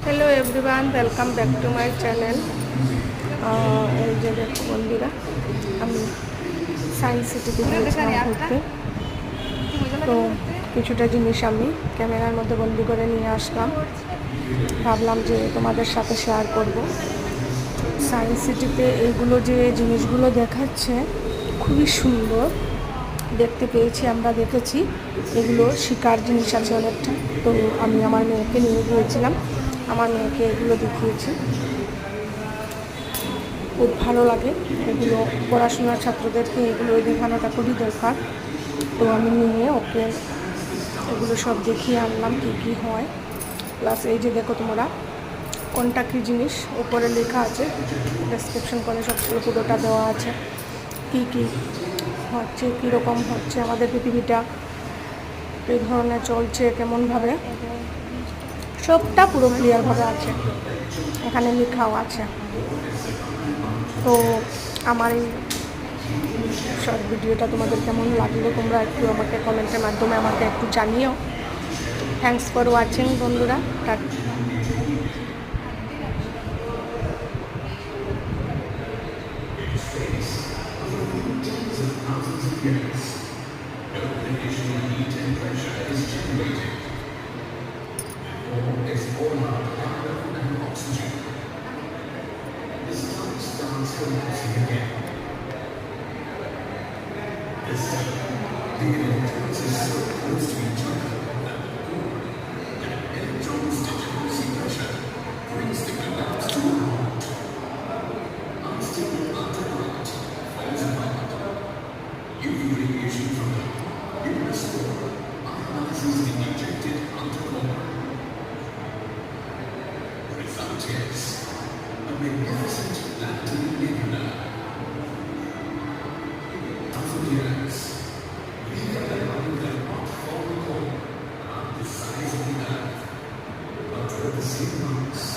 Hello everyone, welcome back to my channel. এই যে দেখো বন্ধুরা, আমি সায়েন্স সিটিতে গিয়েছিলাম ঘুরতে। তো কিছুটা জিনিস আমি ক্যামেরার মধ্যে বন্দি করে নিয়ে আসলাম, ভাবলাম যে তোমাদের সাথে শেয়ার করব। সায়েন্স সিটিতে এইগুলো যে জিনিসগুলো দেখাচ্ছে খুবই সুন্দর দেখতে পেয়েছি, আমরা দেখেছি। এগুলো শিকার জিনিস আছে অনেকটা। তো আমি আমার মেয়েকে নিয়ে গিয়েছিলাম, আমার মেয়েকে এগুলো দেখিয়েছি। খুব ভালো লাগে এগুলো, পড়াশোনার ছাত্রদেরকে এগুলো দেখানোটা খুবই দরকার। তো আমি নিয়ে ওকে এগুলো সব দেখিয়ে আনলাম কী কী হয়। প্লাস এই যে দেখো তোমরা, কোনটা কী জিনিস উপরে লেখা আছে, ডেসক্রিপশন করে সবগুলো পুরোটা দেওয়া আছে, কী কী হচ্ছে, কীরকম হচ্ছে আমাদের পৃথিবীটা, এই ধরনের চলছে কেমনভাবে, সবটা পুরো ক্লিয়ারভাবে আছে, এখানে লেখাও আছে। তো আমার এই শর্ট ভিডিওটা তোমাদের কেমন লাগলো তোমরা একটু আমাকে কমেন্টের মাধ্যমে আমাকে একটু জানিও। থ্যাংকস ফর ওয়াচিং বন্ধুরা। The signals